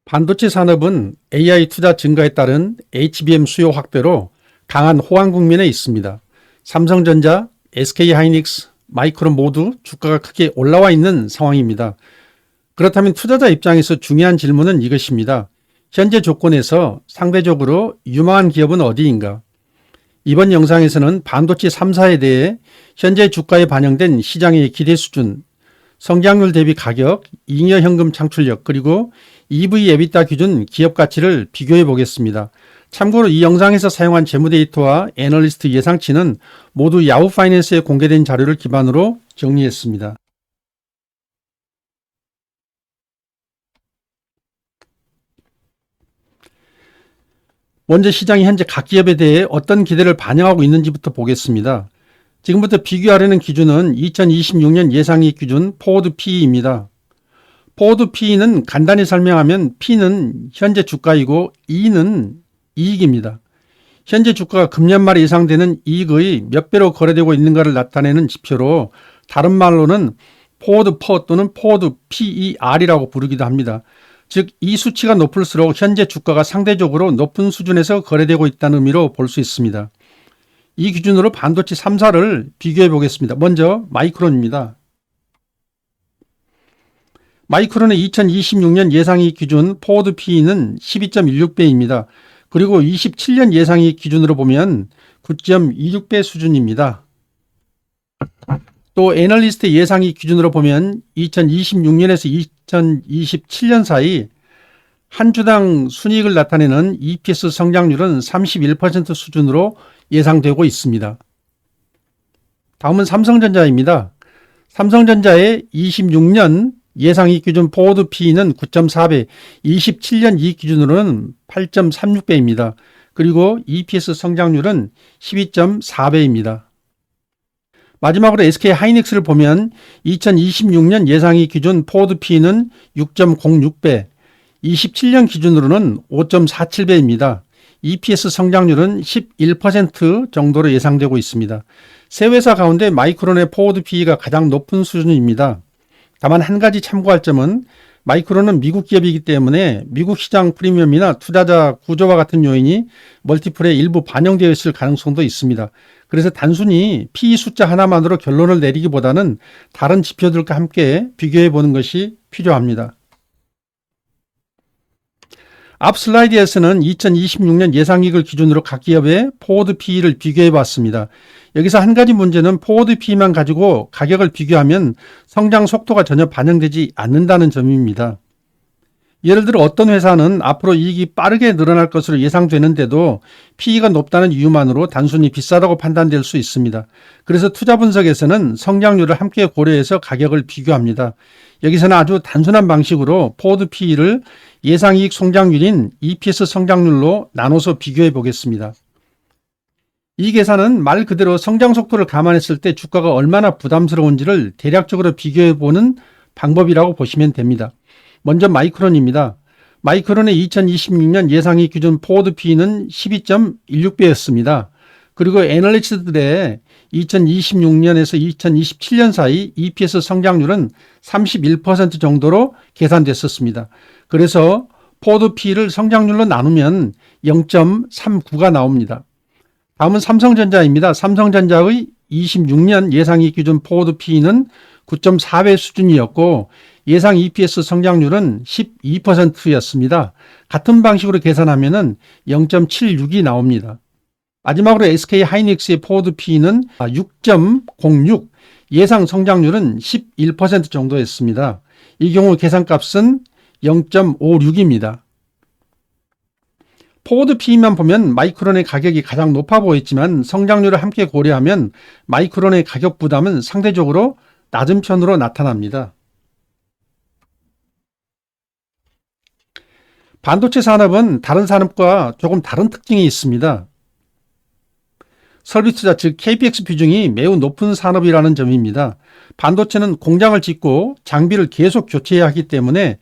반도체 산업은 AI 투자 증가에 따른 HBM 수요 확대로 강한 호황 국면에 있습니다. 삼성전자, SK하이닉스, 마이크론 모두 주가가 크게 올라와 있는 상황입니다. 그렇다면 투자자 입장에서 중요한 질문은 이것입니다. 현재 조건에서 상대적으로 유망한 기업은 어디인가? 이번 영상에서는 반도체 3사에 대해 현재 주가에 반영된 시장의 기대 수준, 성장률 대비 가격, 잉여 현금 창출력, 그리고 EV EBITDA 기준 기업 가치를 비교해 보겠습니다. 참고로 이 영상에서 사용한 재무 데이터와 애널리스트 예상치는 모두 야후 파이낸스에 공개된 자료를 기반으로 정리했습니다. 먼저 시장이 현재 각 기업에 대해 어떤 기대를 반영하고 있는지부터 보겠습니다. 지금부터 비교하려는 기준은 2026년 예상이익 기준 포워드 PE입니다. 포워드 PE는 간단히 설명하면 P는 현재 주가이고 E는 이익입니다. 현재 주가가 금년 말에 예상되는 이익의 몇 배로 거래되고 있는가를 나타내는 지표로 다른 말로는 포워드 퍼 또는 포워드 PER이라고 부르기도 합니다. 즉 이 수치가 높을수록 현재 주가가 상대적으로 높은 수준에서 거래되고 있다는 의미로 볼 수 있습니다. 이 기준으로 반도체 3사를 비교해 보겠습니다. 먼저 마이크론입니다. 마이크론의 2026년 예상이익 기준 포워드 PE는 12.16배입니다. 그리고 27년 예상이익 기준으로 보면 9.26배 수준입니다. 또 애널리스트 예상이익 기준으로 보면 2026년에서 2027년 사이 한 주당 순이익을 나타내는 EPS 성장률은 31% 수준으로 예상되고 있습니다. 다음은 삼성전자입니다. 삼성전자의 26년 예상이익 기준 포워드 PE는 9.4배, 27년 이익 기준으로는 8.36배입니다. 그리고 EPS 성장률은 12.4배입니다. 마지막으로 SK하이닉스를 보면 2026년 예상이익 기준 포워드 PE는 6.06배, 27년 기준으로는 5.47배입니다. EPS 성장률은 11% 정도로 예상되고 있습니다. 세 회사 가운데 마이크론의 포워드 PE가 가장 높은 수준입니다. 다만 한 가지 참고할 점은 마이크론은 미국 기업이기 때문에 미국 시장 프리미엄이나 투자자 구조와 같은 요인이 멀티플에 일부 반영되어 있을 가능성도 있습니다. 그래서 단순히 PE 숫자 하나만으로 결론을 내리기보다는 다른 지표들과 함께 비교해 보는 것이 필요합니다. 앞 슬라이드에서는 2026년 예상이익을 기준으로 각 기업의 포워드 PE를 비교해 봤습니다. 여기서 한 가지 문제는 포워드 PE만 가지고 가격을 비교하면 성장 속도가 전혀 반영되지 않는다는 점입니다. 예를 들어 어떤 회사는 앞으로 이익이 빠르게 늘어날 것으로 예상되는데도 PE가 높다는 이유만으로 단순히 비싸다고 판단될 수 있습니다. 그래서 투자 분석에서는 성장률을 함께 고려해서 가격을 비교합니다. 여기서는 아주 단순한 방식으로 포워드 PE를 예상이익 성장률인 EPS 성장률로 나눠서 비교해 보겠습니다. 이 계산은 말 그대로 성장 속도를 감안했을 때 주가가 얼마나 부담스러운지를 대략적으로 비교해 보는 방법이라고 보시면 됩니다. 먼저 마이크론입니다. 마이크론의 2026년 예상이익 기준 포워드 PE는 12.16배였습니다. 그리고 애널리스트들의 2026년에서 2027년 사이 EPS 성장률은 31% 정도로 계산됐었습니다. 그래서 포워드 PE를 성장률로 나누면 0.39가 나옵니다. 다음은 삼성전자입니다. 삼성전자의 26년 예상이익 기준 포워드 PE는 9.4배 수준이었고 예상 EPS 성장률은 12%였습니다. 같은 방식으로 계산하면 0.76이 나옵니다. 마지막으로 SK하이닉스의 포워드 PE는 6.06, 예상 성장률은 11% 정도였습니다. 이 경우 계산값은 0.56입니다. 포워드 PE만 보면 마이크론의 가격이 가장 높아 보였지만 성장률을 함께 고려하면 마이크론의 가격 부담은 상대적으로 낮은 편으로 나타납니다. 반도체 산업은 다른 산업과 조금 다른 특징이 있습니다. 설비 투자 즉 KPX 비중이 매우 높은 산업이라는 점입니다. 반도체는 공장을 짓고 장비를 계속 교체해야 하기 때문에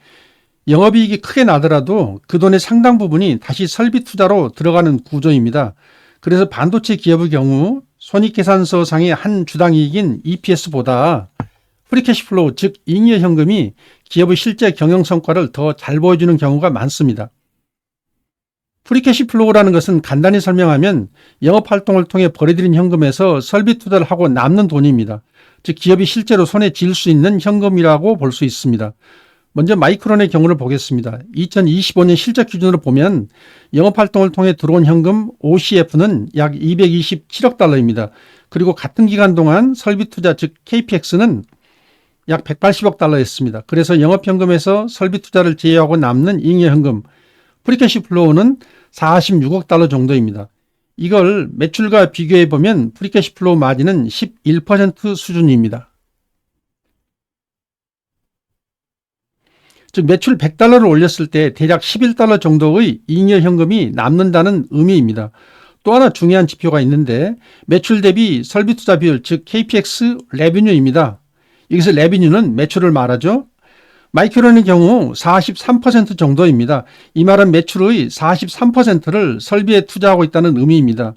영업이익이 크게 나더라도 그 돈의 상당 부분이 다시 설비 투자로 들어가는 구조입니다. 그래서 반도체 기업의 경우 손익계산서상의 한 주당 이익인 EPS보다 프리캐시플로우 즉 잉여 현금이 기업의 실제 경영 성과를 더 잘 보여주는 경우가 많습니다. 프리캐시 플로우라는 것은 간단히 설명하면 영업활동을 통해 벌어들인 현금에서 설비 투자를 하고 남는 돈입니다. 즉 기업이 실제로 손에 쥘 수 있는 현금이라고 볼 수 있습니다. 먼저 마이크론의 경우를 보겠습니다. 2025년 실적 기준으로 보면 영업활동을 통해 들어온 현금 OCF는 약 227억 달러입니다. 그리고 같은 기간 동안 설비 투자 즉 KPX는 약 180억 달러였습니다. 그래서 영업현금에서 설비 투자를 제외하고 남는 잉여현금 프리캐시 플로우는 46억 달러 정도입니다. 이걸 매출과 비교해 보면 프리캐시 플로우 마진은 11% 수준입니다. 즉 매출 100달러를 올렸을 때 대략 11달러 정도의 잉여현금이 남는다는 의미입니다. 또 하나 중요한 지표가 있는데 매출 대비 설비 투자 비율 즉 KPX 레비뉴입니다. 여기서 레비뉴는 매출을 말하죠. 마이크론의 경우 43% 정도입니다. 이 말은 매출의 43%를 설비에 투자하고 있다는 의미입니다.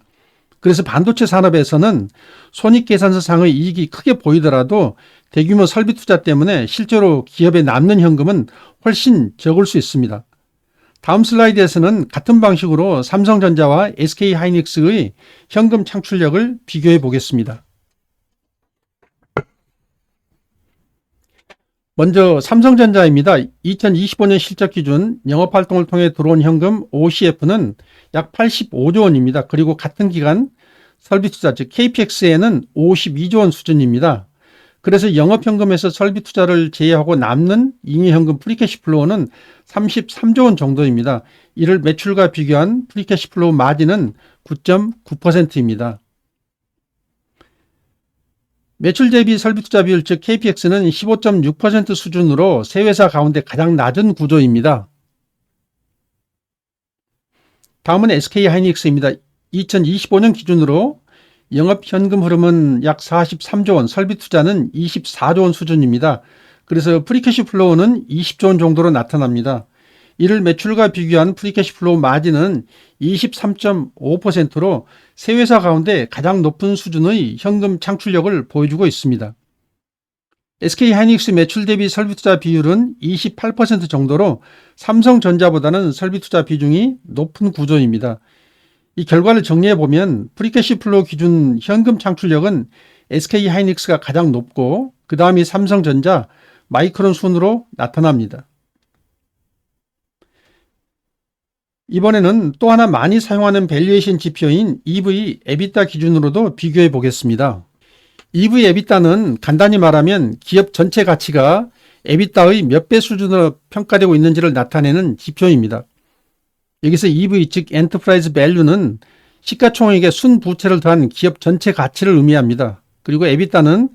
그래서 반도체 산업에서는 손익계산서상의 이익이 크게 보이더라도 대규모 설비 투자 때문에 실제로 기업에 남는 현금은 훨씬 적을 수 있습니다. 다음 슬라이드에서는 같은 방식으로 삼성전자와 SK하이닉스의 현금 창출력을 비교해 보겠습니다. 먼저 삼성전자입니다. 2025년 실적 기준 영업활동을 통해 들어온 현금 OCF는 약 85조 원입니다. 그리고 같은 기간 설비투자 즉 KPX에는 52조 원 수준입니다. 그래서 영업현금에서 설비투자를 제외하고 남는 잉여현금 프리캐시 플로우는 33조 원 정도입니다. 이를 매출과 비교한 프리캐시 플로우 마진은 9.9%입니다. 매출 대비 설비투자 비율 즉 KPX는 15.6% 수준으로 세 회사 가운데 가장 낮은 구조입니다. 다음은 SK하이닉스입니다. 2025년 기준으로 영업현금 흐름은 약 43조 원, 설비투자는 24조 원 수준입니다. 그래서 프리캐시 플로우는 20조 원 정도로 나타납니다. 이를 매출과 비교한 프리캐시 플로우 마진은 23.5%로 세 회사 가운데 가장 높은 수준의 현금 창출력을 보여주고 있습니다. SK하이닉스 매출 대비 설비투자 비율은 28% 정도로 삼성전자보다는 설비투자 비중이 높은 구조입니다. 이 결과를 정리해보면 프리캐시 플로우 기준 현금 창출력은 SK하이닉스가 가장 높고 그 다음이 삼성전자, 마이크론 순으로 나타납니다. 이번에는 또 하나 많이 사용하는 밸류에이션 지표인 EV EBITDA 기준으로도 비교해 보겠습니다. EV EBITDA는 간단히 말하면 기업 전체 가치가 EBITDA의 몇 배 수준으로 평가되고 있는지를 나타내는 지표입니다. 여기서 EV 즉 엔터프라이즈 밸류는 시가총액의 순부채를 더한 기업 전체 가치를 의미합니다. 그리고 EBITDA는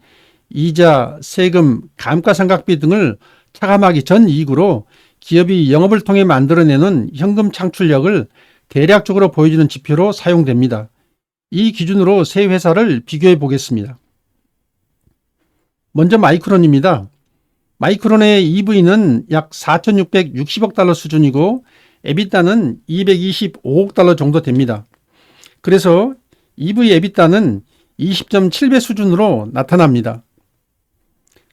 이자, 세금, 감가상각비 등을 차감하기 전 이익으로 기업이 영업을 통해 만들어내는 현금 창출력을 대략적으로 보여주는 지표로 사용됩니다. 이 기준으로 세 회사를 비교해 보겠습니다. 먼저 마이크론입니다. 마이크론의 EV는 약 4,660억 달러 수준이고 EBITDA는 225억 달러 정도 됩니다. 그래서 EV EBITDA는 20.7배 수준으로 나타납니다.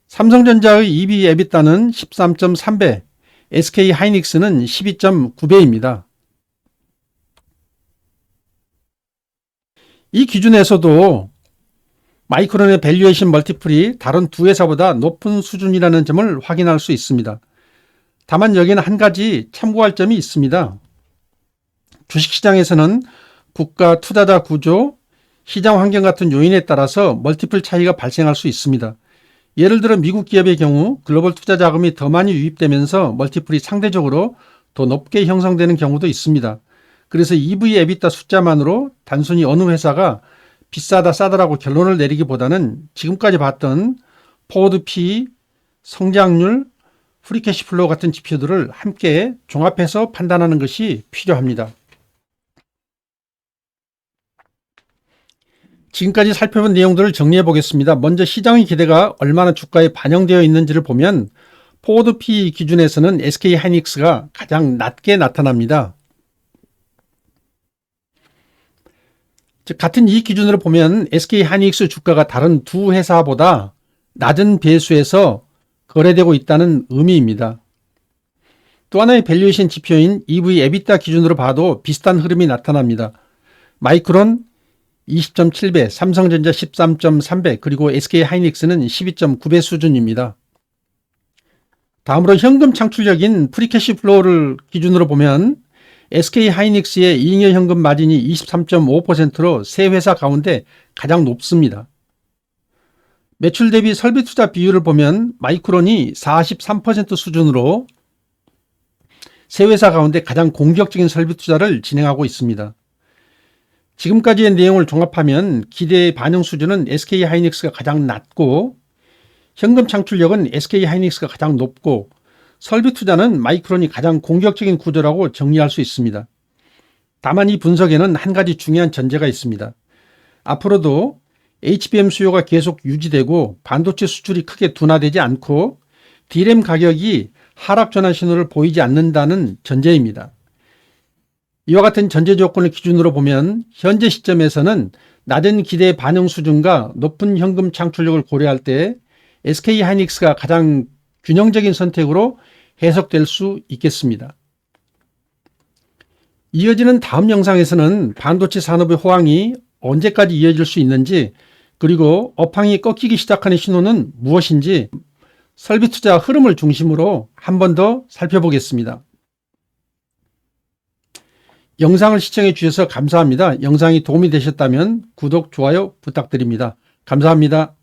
삼성전자의 EV EBITDA는 13.3배, SK하이닉스는 12.9배입니다. 이 기준에서도 마이크론의 밸류에이션 멀티플이 다른 두 회사보다 높은 수준이라는 점을 확인할 수 있습니다. 다만 여기는 한 가지 참고할 점이 있습니다. 주식시장에서는 국가 투자자 구조, 시장 환경 같은 요인에 따라서 멀티플 차이가 발생할 수 있습니다. 예를 들어 미국 기업의 경우 글로벌 투자 자금이 더 많이 유입되면서 멀티플이 상대적으로 더 높게 형성되는 경우도 있습니다. 그래서 EV EBITDA 숫자만으로 단순히 어느 회사가 비싸다 싸다라고 결론을 내리기보다는 지금까지 봤던 포워드 PE, 성장률, 프리캐시 플로우 같은 지표들을 함께 종합해서 판단하는 것이 필요합니다. 지금까지 살펴본 내용들을 정리해 보겠습니다. 먼저 시장의 기대가 얼마나 주가에 반영되어 있는지를 보면 포워드 PE 기준에서는 SK하이닉스가 가장 낮게 나타납니다. 즉 같은 이 기준으로 보면 SK하이닉스 주가가 다른 두 회사보다 낮은 배수에서 거래되고 있다는 의미입니다. 또 하나의 밸류에이션 지표인 EV EBITDA 기준으로 봐도 비슷한 흐름이 나타납니다. 마이크론 20.7배, 삼성전자 13.3배, 그리고 SK하이닉스는 12.9배 수준입니다. 다음으로 현금 창출력인 프리캐시 플로우를 기준으로 보면 SK하이닉스의 잉여 현금 마진이 23.5%로 세 회사 가운데 가장 높습니다. 매출 대비 설비 투자 비율을 보면 마이크론이 43% 수준으로 세 회사 가운데 가장 공격적인 설비 투자를 진행하고 있습니다. 지금까지의 내용을 종합하면 기대의 반영 수준은 SK하이닉스가 가장 낮고 현금 창출력은 SK하이닉스가 가장 높고 설비 투자는 마이크론이 가장 공격적인 구조라고 정리할 수 있습니다. 다만 이 분석에는 한 가지 중요한 전제가 있습니다. 앞으로도 HBM 수요가 계속 유지되고 반도체 수출이 크게 둔화되지 않고 D램 가격이 하락 전환 신호를 보이지 않는다는 전제입니다. 이와 같은 전제 조건을 기준으로 보면 현재 시점에서는 낮은 기대 반영 수준과 높은 현금 창출력을 고려할 때 SK하이닉스가 가장 균형적인 선택으로 해석될 수 있겠습니다. 이어지는 다음 영상에서는 반도체 산업의 호황이 언제까지 이어질 수 있는지, 그리고 업황이 꺾이기 시작하는 신호는 무엇인지 설비 투자 흐름을 중심으로 한 번 더 살펴보겠습니다. 영상을 시청해 주셔서 감사합니다. 영상이 도움이 되셨다면 구독, 좋아요 부탁드립니다. 감사합니다.